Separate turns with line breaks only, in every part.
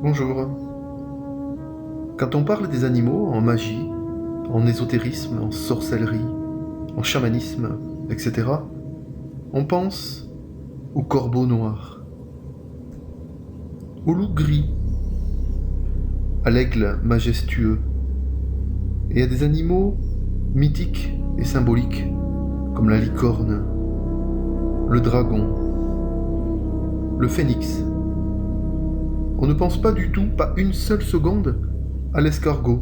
Bonjour. Quand on parle des animaux en magie, en ésotérisme, en sorcellerie, en chamanisme, etc., on pense au corbeau noir, au loup gris, à l'aigle majestueux, et à des animaux mythiques et symboliques, comme la licorne, le dragon, le phénix. On ne pense pas du tout, pas une seule seconde, à l'escargot.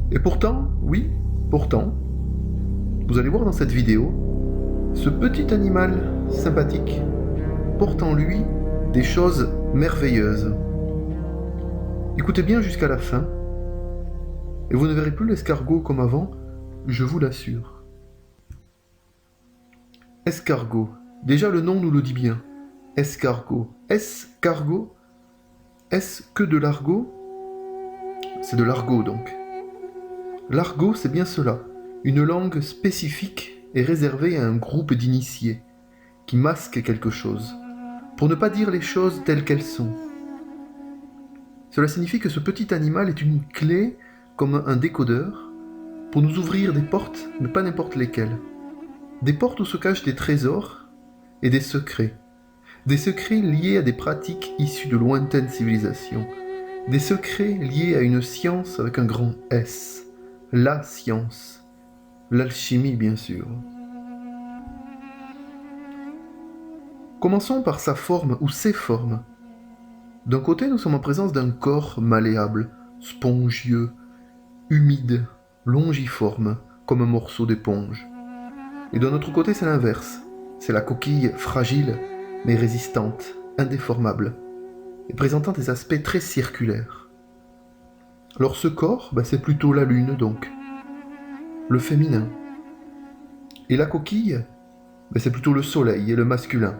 Et pourtant, oui, pourtant, vous allez voir dans cette vidéo, ce petit animal sympathique porte en lui des choses merveilleuses. Écoutez bien jusqu'à la fin, et vous ne verrez plus l'escargot comme avant, je vous l'assure. Escargot. Déjà le nom nous le dit bien. Escargot. Escargot. Est-ce que de l'argot? C'est de l'argot donc. L'argot, c'est bien cela. Une langue spécifique et réservée à un groupe d'initiés, qui masque quelque chose, pour ne pas dire les choses telles qu'elles sont. Cela signifie que ce petit animal est une clé, comme un décodeur, pour nous ouvrir des portes, mais pas n'importe lesquelles. Des portes où se cachent des trésors et des secrets. Des secrets liés à des pratiques issues de lointaines civilisations. Des secrets liés à une science avec un grand S. La science. L'alchimie, bien sûr. Commençons par sa forme ou ses formes. D'un côté, nous sommes en présence d'un corps malléable, spongieux, humide, longiforme, comme un morceau d'éponge. Et d'un autre côté, c'est l'inverse. C'est la coquille fragile, mais résistante, indéformable, et présentant des aspects très circulaires. Alors ce corps, c'est plutôt la lune donc, le féminin. Et la coquille, c'est plutôt le soleil et le masculin.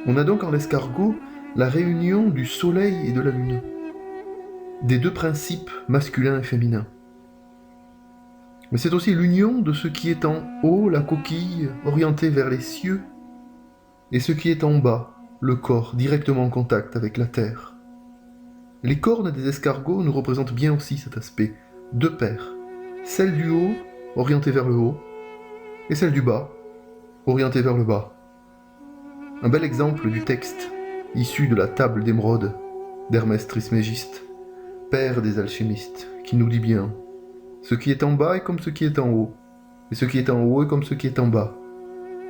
On a donc en l'escargot la réunion du soleil et de la lune, des deux principes masculin et féminin. Mais c'est aussi l'union de ce qui est en haut, la coquille, orientée vers les cieux, et ce qui est en bas, le corps, directement en contact avec la terre. Les cornes des escargots nous représentent bien aussi cet aspect, deux paires, celle du haut, orientée vers le haut, et celle du bas, orientée vers le bas. Un bel exemple du texte, issu de la table d'émeraude d'Hermès Trismégiste, père des alchimistes, qui nous dit bien « Ce qui est en bas est comme ce qui est en haut, et ce qui est en haut est comme ce qui est en bas,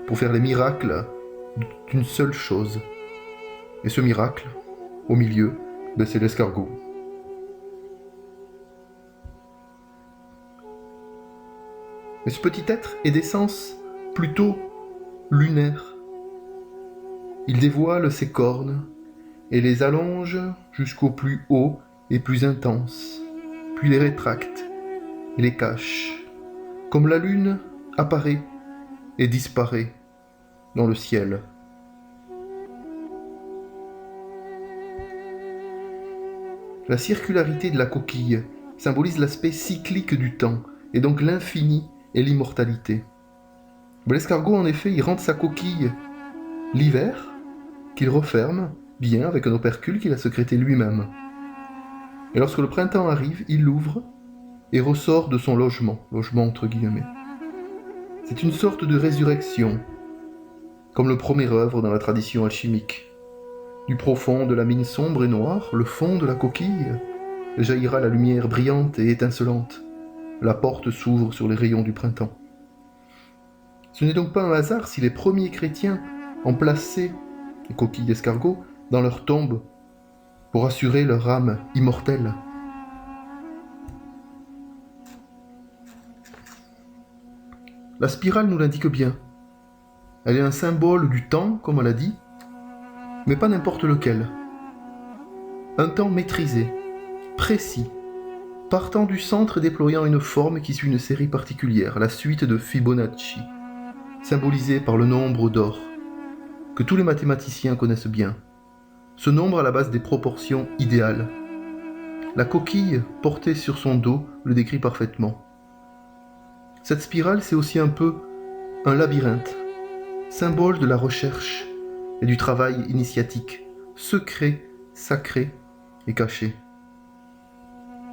pour faire les miracles d'une seule chose. Et ce miracle, au milieu, c'est l'escargot. » Mais ce petit être est d'essence plutôt lunaire. Il dévoile ses cornes et les allonge jusqu'au plus haut et plus intense, puis les rétracte et les cache, comme la lune apparaît et disparaît dans le ciel. La circularité de la coquille symbolise l'aspect cyclique du temps, et donc l'infini et l'immortalité. L'escargot, en effet, il rentre sa coquille l'hiver, qu'il referme bien avec un opercule qu'il a sécrété lui-même. Et lorsque le printemps arrive, il l'ouvre et ressort de son logement entre guillemets. C'est une sorte de résurrection, comme le premier œuvre dans la tradition alchimique. Du profond de la mine sombre et noire, le fond de la coquille, jaillira la lumière brillante et étincelante. La porte s'ouvre sur les rayons du printemps. Ce n'est donc pas un hasard si les premiers chrétiens ont placé les coquilles d'escargot dans leur tombe pour assurer leur âme immortelle. La spirale nous l'indique bien. Elle est un symbole du temps, comme on l'a dit, mais pas n'importe lequel. Un temps maîtrisé, précis, partant du centre et déployant une forme qui suit une série particulière, la suite de Fibonacci, symbolisée par le nombre d'or, que tous les mathématiciens connaissent bien. Ce nombre à la base des proportions idéales. La coquille portée sur son dos le décrit parfaitement. Cette spirale, c'est aussi un peu un labyrinthe, symbole de la recherche et du travail initiatique secret, sacré et caché.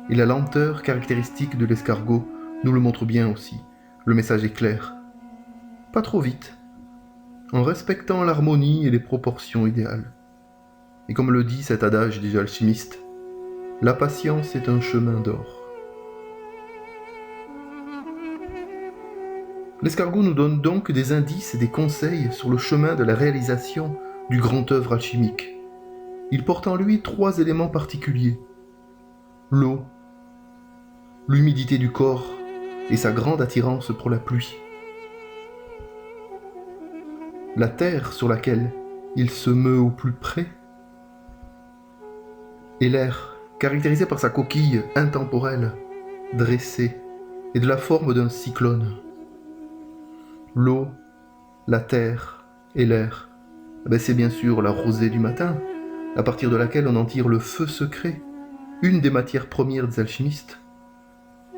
Et la lenteur caractéristique de l'escargot nous le montre bien aussi. Le message est clair. Pas trop vite, en respectant l'harmonie et les proportions idéales. Et comme le dit cet adage des alchimistes, la patience est un chemin d'or. L'escargot nous donne donc des indices et des conseils sur le chemin de la réalisation du grand œuvre alchimique. Il porte en lui 3 éléments particuliers. L'eau, l'humidité du corps et sa grande attirance pour la pluie. La terre sur laquelle il se meut au plus près. Et l'air, caractérisé par sa coquille intemporelle, dressée et de la forme d'un cyclone. L'eau, la terre et l'air, c'est bien sûr la rosée du matin, à partir de laquelle on en tire le feu secret, une des matières premières des alchimistes.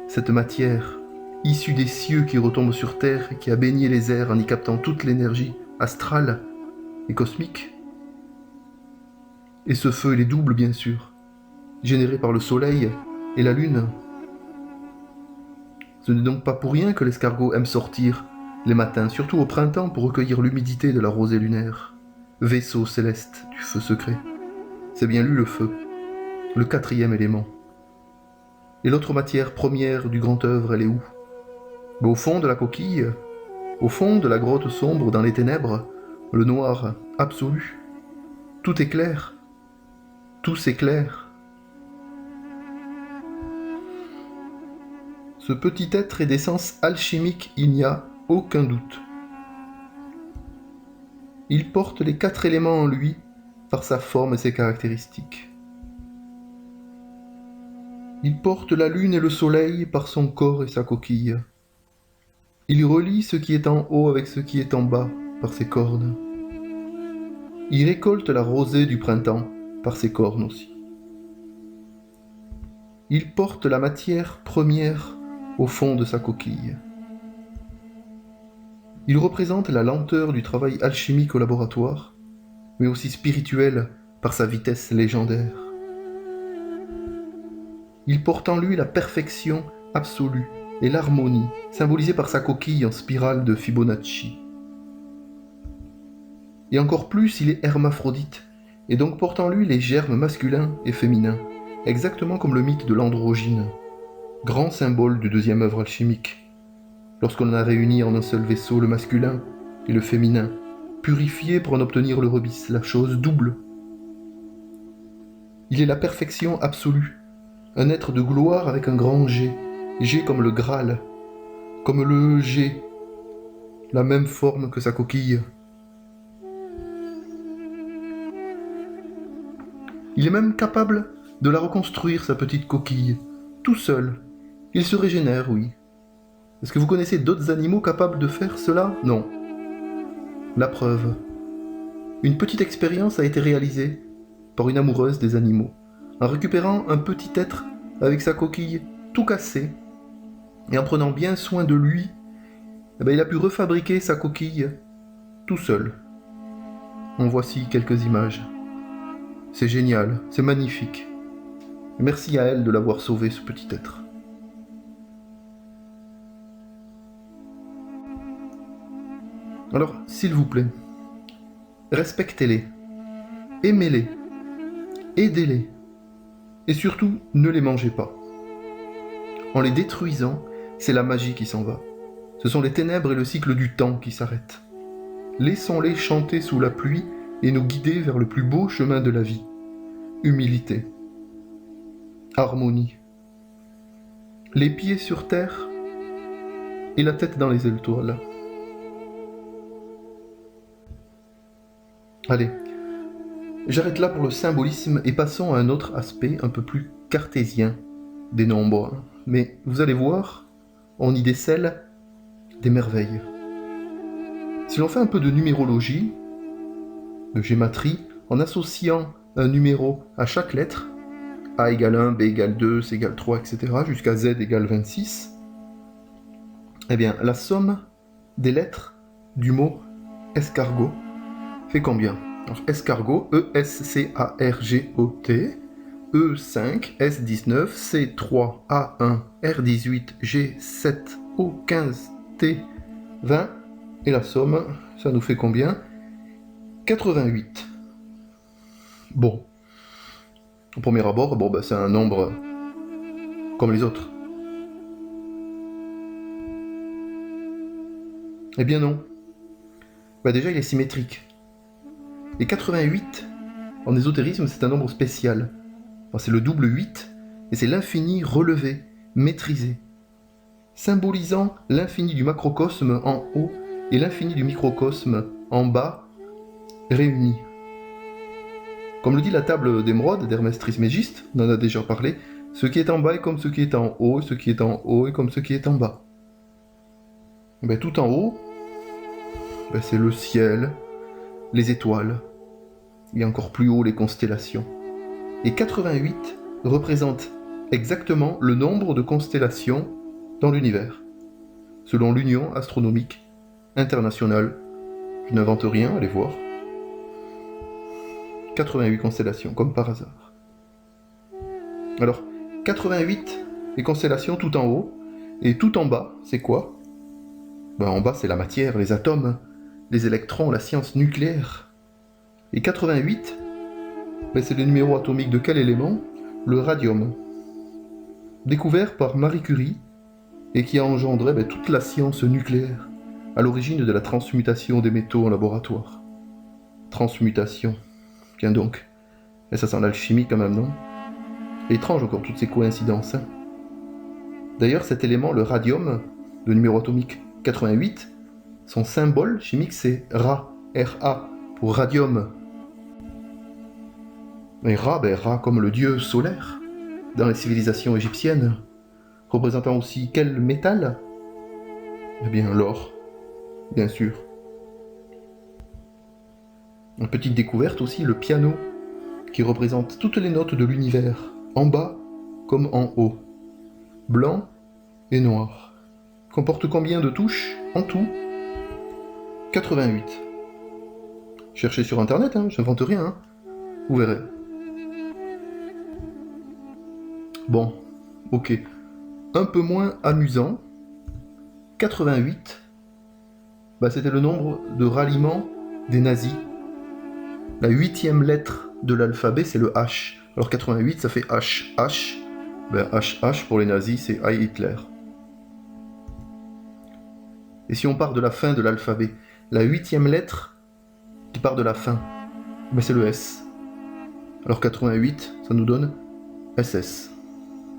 Cette matière, issue des cieux qui retombent sur terre et qui a baigné les airs en y captant toute l'énergie astrale et cosmique. Et ce feu, il est double bien sûr, généré par le soleil et la lune. Ce n'est donc pas pour rien que l'escargot aime sortir les matins, surtout au printemps, pour recueillir l'humidité de la rosée lunaire, vaisseau céleste du feu secret. C'est bien lui le feu, le 4e élément. Et l'autre matière première du grand œuvre, elle est où? Au fond de la coquille, au fond de la grotte sombre dans les ténèbres, le noir absolu. Tout est clair, tout s'éclaire. Ce petit être est d'essence alchimique, il n'y a aucun doute. Il porte les 4 éléments en lui par sa forme et ses caractéristiques. Il porte la lune et le soleil par son corps et sa coquille. Il relie ce qui est en haut avec ce qui est en bas par ses cornes. Il récolte la rosée du printemps par ses cornes aussi. Il porte la matière première au fond de sa coquille. Il représente la lenteur du travail alchimique au laboratoire, mais aussi spirituel par sa vitesse légendaire. Il porte en lui la perfection absolue et l'harmonie, symbolisée par sa coquille en spirale de Fibonacci. Et encore plus, il est hermaphrodite, et donc porte en lui les germes masculins et féminins, exactement comme le mythe de l'androgyne, grand symbole du 2e œuvre alchimique. Lorsqu'on a réuni en un seul vaisseau le masculin et le féminin, purifié pour en obtenir le rebis, la chose double. Il est la perfection absolue, un être de gloire avec un grand G, G comme le Graal, comme le G, la même forme que sa coquille. Il est même capable de la reconstruire, sa petite coquille, tout seul. Il se régénère, oui. Est-ce que vous connaissez d'autres animaux capables de faire cela? Non. La preuve. Une petite expérience a été réalisée par une amoureuse des animaux. En récupérant un petit être avec sa coquille tout cassée, et en prenant bien soin de lui, il a pu refabriquer sa coquille tout seul. En voici quelques images. C'est génial, c'est magnifique. Et merci à elle de l'avoir sauvé, ce petit être. Alors, s'il vous plaît, respectez-les, aimez-les, aidez-les, et surtout, ne les mangez pas. En les détruisant, c'est la magie qui s'en va. Ce sont les ténèbres et le cycle du temps qui s'arrêtent. Laissons-les chanter sous la pluie et nous guider vers le plus beau chemin de la vie. Humilité, harmonie, les pieds sur terre et la tête dans les étoiles. Allez, j'arrête là pour le symbolisme et passons à un autre aspect un peu plus cartésien des nombres. Mais vous allez voir, on y décèle des merveilles. Si l'on fait un peu de numérologie, de gématrie, en associant un numéro à chaque lettre, A égale 1, B égale 2, C égale 3, etc., jusqu'à Z égale 26, eh bien, la somme des lettres du mot escargot fait combien? Alors, escargot, E-S-C-A-R-G-O-T, E5, S19, C3, A1, R18, G7, O15, T20, et la somme, ça nous fait combien? 88. Bon. Au premier abord, c'est un nombre comme les autres. Eh bien non. Déjà, il est symétrique. Et 88, en ésotérisme, c'est un nombre spécial. C'est le double 8, et c'est l'infini relevé, maîtrisé, symbolisant l'infini du macrocosme en haut et l'infini du microcosme en bas, réunis. Comme le dit la table d'émeraude d'Hermès Trismégiste, on en a déjà parlé, ce qui est en bas est comme ce qui est en haut, ce qui est en haut est comme ce qui est en bas. Tout en haut, c'est le ciel, les étoiles, et encore plus haut les constellations. Et 88 représente exactement le nombre de constellations dans l'univers, selon l'Union astronomique internationale. Je n'invente rien, allez voir. 88 constellations, comme par hasard. Alors, 88 les constellations tout en haut, et tout en bas, c'est quoi? En bas, c'est la matière, les atomes, les électrons, la science nucléaire. Et 88, c'est le numéro atomique de quel élément? Le radium. Découvert par Marie Curie, et qui a engendré toute la science nucléaire, à l'origine de la transmutation des métaux en laboratoire. Transmutation. Tiens donc. Et ça sent l'alchimie quand même, non? Étrange encore toutes ces coïncidences. Hein. D'ailleurs, cet élément, le radium, de numéro atomique 88, son symbole chimique c'est Ra, R-A, pour radium. Et Ra, Ra comme le dieu solaire, dans les civilisations égyptiennes, représentant aussi quel métal? Eh bien l'or, bien sûr. Une petite découverte aussi, le piano, qui représente toutes les notes de l'univers, en bas comme en haut, blanc et noir. Comporte combien de touches en tout? 88. Cherchez sur internet, hein, j'invente rien, hein. Vous verrez. Bon, ok. Un peu moins amusant, 88, c'était le nombre de ralliements des nazis. La 8e lettre de l'alphabet, c'est le H. Alors 88, ça fait H. H. HH pour les nazis, c'est Heil Hitler. Et si on part de la fin de l'alphabet, la 8e lettre qui part de la fin, c'est le S. Alors 88, ça nous donne SS.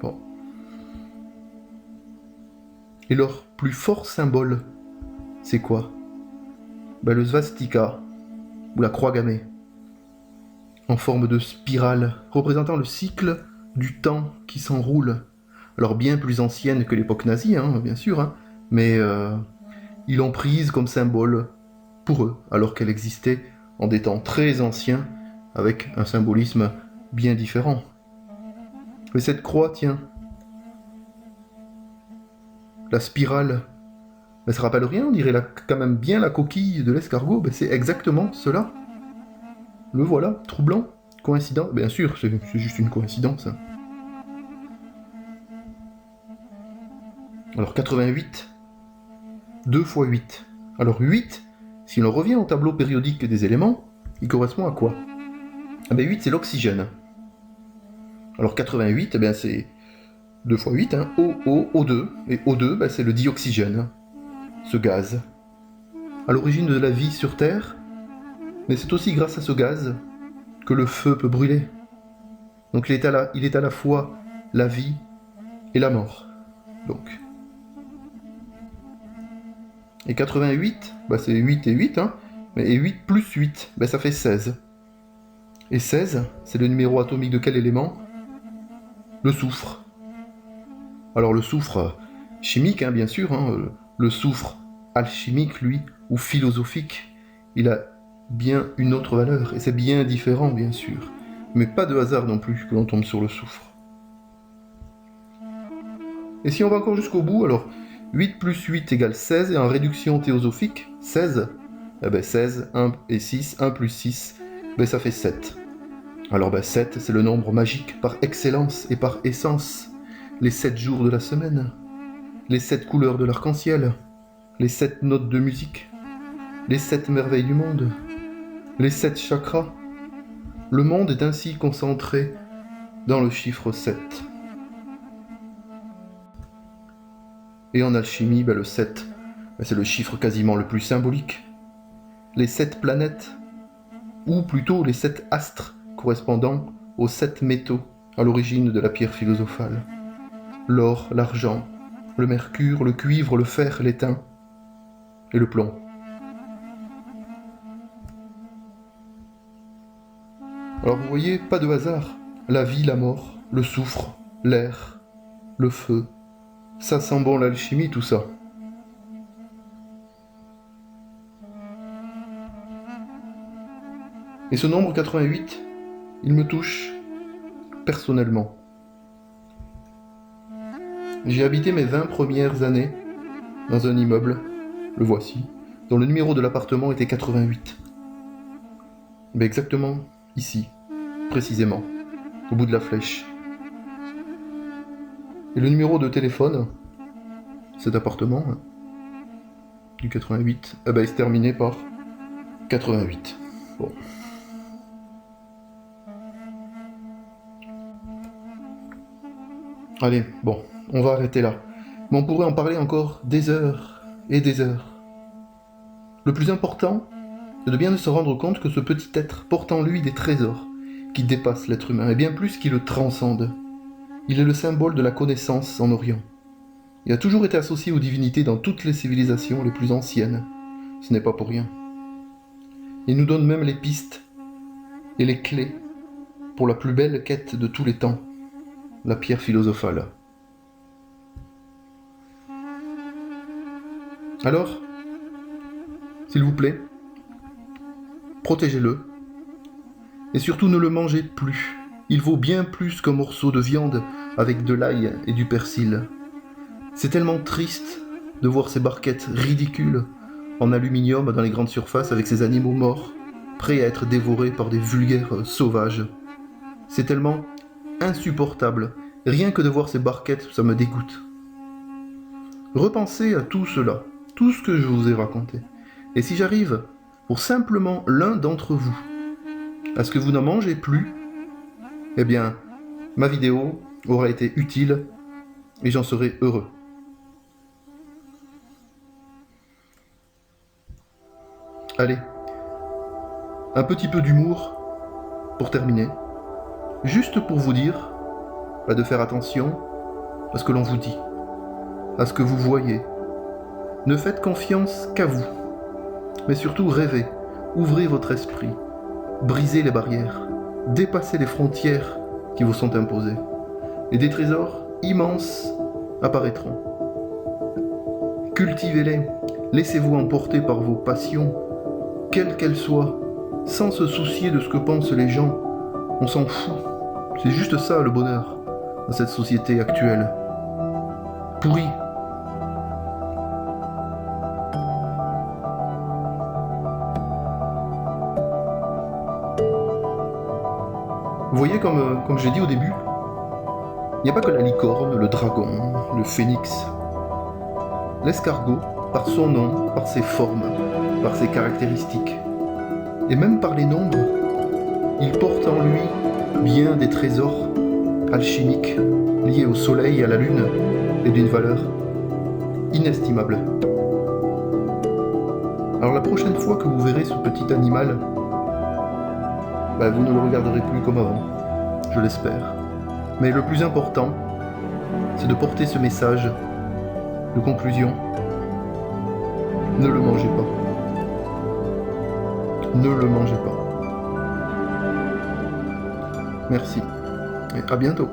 Bon. Et leur plus fort symbole, c'est quoi? Le svastika, ou la croix gammée, en forme de spirale, représentant le cycle du temps qui s'enroule. Alors bien plus ancienne que l'époque nazie, hein, bien sûr, hein, mais ils l'ont prise comme symbole pour eux, alors qu'elle existait en des temps très anciens, avec un symbolisme bien différent. Mais cette croix, tiens, la spirale, ça rappelle rien, on dirait quand même bien la coquille de l'escargot, c'est exactement cela. Le voilà, troublant, coïncident, bien sûr, c'est juste une coïncidence. Hein. Alors 88, 2 fois 8. Alors 8, si l'on revient au tableau périodique des éléments, il correspond à quoi? 8 c'est l'oxygène. Alors 88, c'est 2 fois 8, hein, O2, et O2 c'est le dioxygène, ce gaz. À l'origine de la vie sur Terre, mais c'est aussi grâce à ce gaz que le feu peut brûler. Donc il est à la fois la vie et la mort. Donc. Et 88, c'est 8 et 8, hein, et 8 plus 8, ça fait 16. Et 16, c'est le numéro atomique de quel élément? Le soufre. Alors le soufre chimique, hein, bien sûr, hein, le soufre alchimique, lui, ou philosophique, il a bien une autre valeur, et c'est bien différent, bien sûr. Mais pas de hasard non plus que l'on tombe sur le soufre. Et si on va encore jusqu'au bout, alors 8 plus 8 égale 16, et en réduction théosophique, 16, 16, 1 et 6, 1 plus 6 Ben ça fait 7. Alors ben 7, c'est le nombre magique par excellence et par essence. Les 7 jours de la semaine, les 7 couleurs de l'arc-en-ciel, les 7 notes de musique, les 7 merveilles du monde, les 7 chakras. Le monde est ainsi concentré dans le chiffre 7. Et en alchimie, ben le 7, ben c'est le chiffre quasiment le plus symbolique. Les 7 planètes, ou plutôt les 7 astres correspondant aux 7 métaux à l'origine de la pierre philosophale. L'or, l'argent, le mercure, le cuivre, le fer, l'étain et le plomb. Alors vous voyez, pas de hasard. La vie, la mort, le soufre, l'air, le feu. Ça sent bon l'alchimie, tout ça. Et ce nombre 88, il me touche personnellement. J'ai habité mes 20 premières années dans un immeuble, le voici, dont le numéro de l'appartement était 88. Mais exactement ici, précisément, au bout de la flèche. Et le numéro de téléphone, cet appartement, du 88, il se terminait par 88. Bon. Allez, bon, on va arrêter là. Mais on pourrait en parler encore des heures et des heures. Le plus important, c'est de bien se rendre compte que ce petit être porte en lui des trésors qui dépassent l'être humain, et bien plus qui le transcendent. Il est le symbole de la connaissance en Orient. Il a toujours été associé aux divinités dans toutes les civilisations les plus anciennes. Ce n'est pas pour rien. Il nous donne même les pistes et les clés pour la plus belle quête de tous les temps, la pierre philosophale. Alors, s'il vous plaît, protégez-le. Et surtout ne le mangez plus. Il vaut bien plus qu'un morceau de viande avec de l'ail et du persil. C'est tellement triste de voir ces barquettes ridicules en aluminium dans les grandes surfaces avec ces animaux morts, prêts à être dévorés par des vulgaires sauvages. C'est tellement insupportable. Rien que de voir ces barquettes, ça me dégoûte. Repensez à tout cela, tout ce que je vous ai raconté. Et si j'arrive, pour simplement l'un d'entre vous, à ce que vous n'en mangez plus, eh bien, ma vidéo aura été utile et j'en serai heureux. Allez, un petit peu d'humour pour terminer. Juste pour vous dire de faire attention à ce que l'on vous dit, à ce que vous voyez. Ne faites confiance qu'à vous, mais surtout rêvez, ouvrez votre esprit, brisez les barrières, dépassez les frontières qui vous sont imposées, et des trésors immenses apparaîtront. Cultivez-les, laissez-vous emporter par vos passions, quelles qu'elles soient, sans se soucier de ce que pensent les gens. On s'en fout. C'est juste ça le bonheur dans cette société actuelle. Pourrie. Vous voyez, comme j'ai dit au début, il n'y a pas que la licorne, le dragon, le phénix. L'escargot, par son nom, par ses formes, par ses caractéristiques, et même par les nombres, il porte en lui bien des trésors alchimiques liés au soleil et à la lune, et d'une valeur inestimable. Alors la prochaine fois que vous verrez ce petit animal, vous ne le regarderez plus comme avant, je l'espère. Mais le plus important, c'est de porter ce message de conclusion. Ne le mangez pas. Ne le mangez pas. Merci et à bientôt.